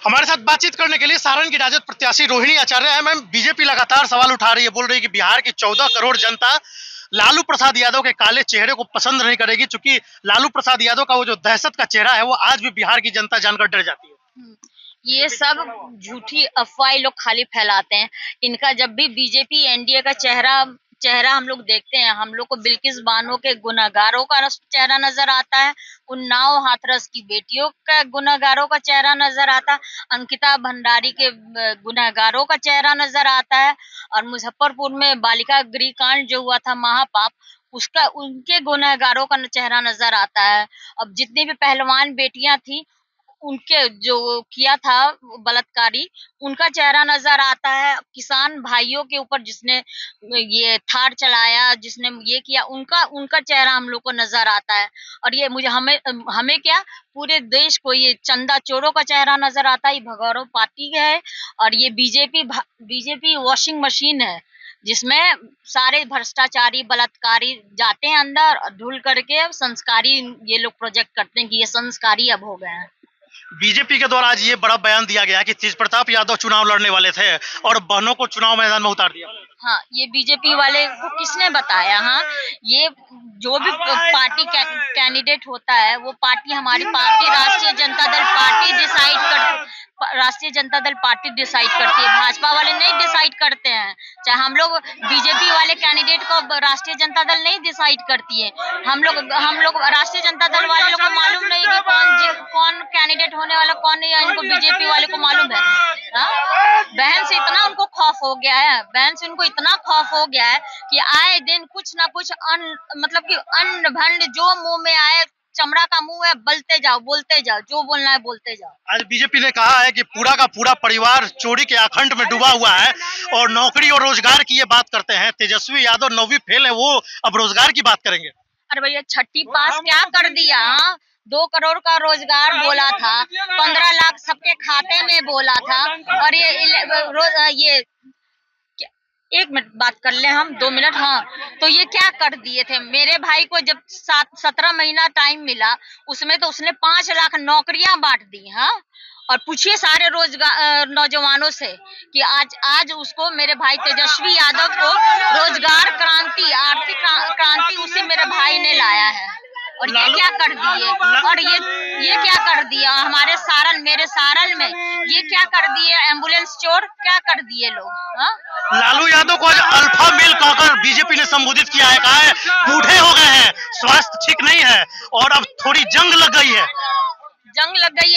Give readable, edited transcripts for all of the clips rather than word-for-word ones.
हमारे साथ बातचीत करने के लिए सारण की राजद प्रत्याशी रोहिणी आचार्य है। मैम, बीजेपी लगातार सवाल उठा रही है, बोल रही है कि बिहार की 14 करोड़ जनता लालू प्रसाद यादव के काले चेहरे को पसंद नहीं करेगी, क्योंकि लालू प्रसाद यादव का वो जो दहशत का चेहरा है वो आज भी बिहार की जनता जानकर डर जाती है। ये सब झूठी अफवाह लोग खाली फैलाते हैं। इनका जब भी बीजेपी एनडीए का चेहरा हम लोग देखते हैं, हम लोग को बिल्किस बानो के गुनाहगारों का चेहरा नजर आता है, उन्नाव हाथरस की बेटियों का गुनाहगारों का चेहरा नजर आता है, अंकिता भंडारी के गुनाहगारों का चेहरा नजर आता है, और मुजफ्फरपुर में बालिका गृह कांड जो हुआ था महापाप, उसका उनके गुनाहगारों का चेहरा नजर आता है। अब जितनी भी पहलवान बेटियां थी उनके जो किया था बलात्कारी, उनका चेहरा नजर आता है। किसान भाइयों के ऊपर जिसने ये थार चलाया, जिसने ये किया, उनका चेहरा हम लोग को नजर आता है। और ये हमें क्या, पूरे देश को ये चंदा चोरों का चेहरा नजर आता है। भगौरों पार्टी है और ये बीजेपी वॉशिंग मशीन है, जिसमें सारे भ्रष्टाचारी बलात्कारी जाते हैं अंदर, ढूल करके संस्कारी ये लोग प्रोजेक्ट करते हैं कि ये संस्कारी अब हो गए हैं। बीजेपी के द्वारा आज ये बड़ा बयान दिया गया कि तेज प्रताप यादव चुनाव लड़ने वाले थे और बहनों को चुनाव मैदान में उतार दिया। हाँ, ये बीजेपी वाले को किसने बताया? हाँ, ये जो भी पार्टी कैंडिडेट होता है वो पार्टी, हमारी पार्टी राष्ट्रीय जनता दल पार्टी डिसाइड करती है। भाजपा वाले नहीं डिसाइड करते हैं। चाहे हम लोग बीजेपी वाले कैंडिडेट को राष्ट्रीय जनता दल नहीं डिसाइड करती है। हम लोग राष्ट्रीय जनता दल वाले लोग को मालूम नहीं कि कौन कैंडिडेट होने वाला कौन नहीं है, इनको बीजेपी वाले को मालूम है। बहन से इतना उनको खौफ हो गया है, इतना खौफ हो गया है कि आए दिन कुछ ना कुछ अन्न भंड जो मुंह में आए, चमड़ा का मुंह है, बोलते जाओ, जो बोलना है बोलते जाओ। आज बीजेपी ने कहा है कि पूरा का पूरा परिवार चोरी के आखंड में डूबा हुआ है और नौकरी और रोजगार की ये बात करते हैं। तेजस्वी यादव 9वीं फेल है, वो अब रोजगार की बात करेंगे। अरे भैया, 6ठी पास क्या कर दिया? 2 करोड़ का रोजगार बोला था, 15 लाख सबके खाते में बोला था। और ये 1 मिनट बात कर ले हम, 2 मिनट। हाँ, तो ये क्या कर दिए थे? मेरे भाई को जब 17 महीना टाइम मिला, उसमें तो उसने 5 लाख नौकरियां बांट दी। हाँ, और पूछिए सारे नौजवानों से कि आज उसको, मेरे भाई तेजस्वी यादव को रोजगार क्रांति, आर्थिक क्रांति उसे मेरे भाई ने लाया है। और ये क्या कर दिए? और ये क्या कर दिया हमारे मेरे सारण में? ये क्या कर दिए? एम्बुलेंस चोर क्या कर दिए लोग? हाँ, लालू यादव को आज अल्फा मेल कहकर बीजेपी ने संबोधित किया है, कहा है बूढ़े हो गए हैं, स्वास्थ्य ठीक नहीं है और अब थोड़ी जंग लग गई है,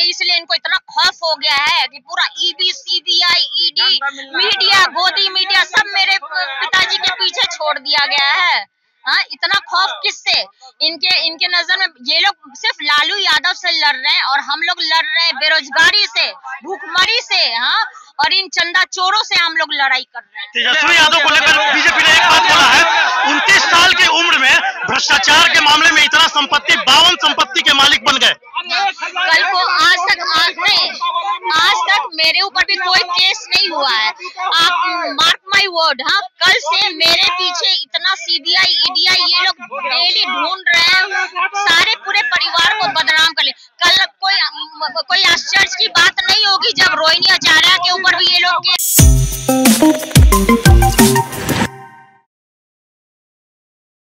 इसलिए इनको इतना खौफ हो गया है कि पूरा ईडी, सीबीआई, ईडी, मीडिया, गोदी मीडिया सब मेरे पिताजी के पीछे छोड़ दिया गया है। हाँ, इतना खौफ किससे? इनके नजर में ये लोग सिर्फ लालू यादव से लड़ रहे हैं, और हम लोग लड़ रहे हैं बेरोजगारी से, भूखमरी से। हाँ, और इन चंदा चोरों से हम लोग लड़ाई कर रहे हैं। तेजस्वी यादव को लेकर बीजेपी ने एक बात बोला है, 29 साल की उम्र में भ्रष्टाचार के मामले में इतना संपत्ति, 52 संपत्ति के मालिक बन गए। कल को आज तक मेरे ऊपर भी कोई केस नहीं हुआ है। आप मार्क माई वर्ड, हाँ, कल से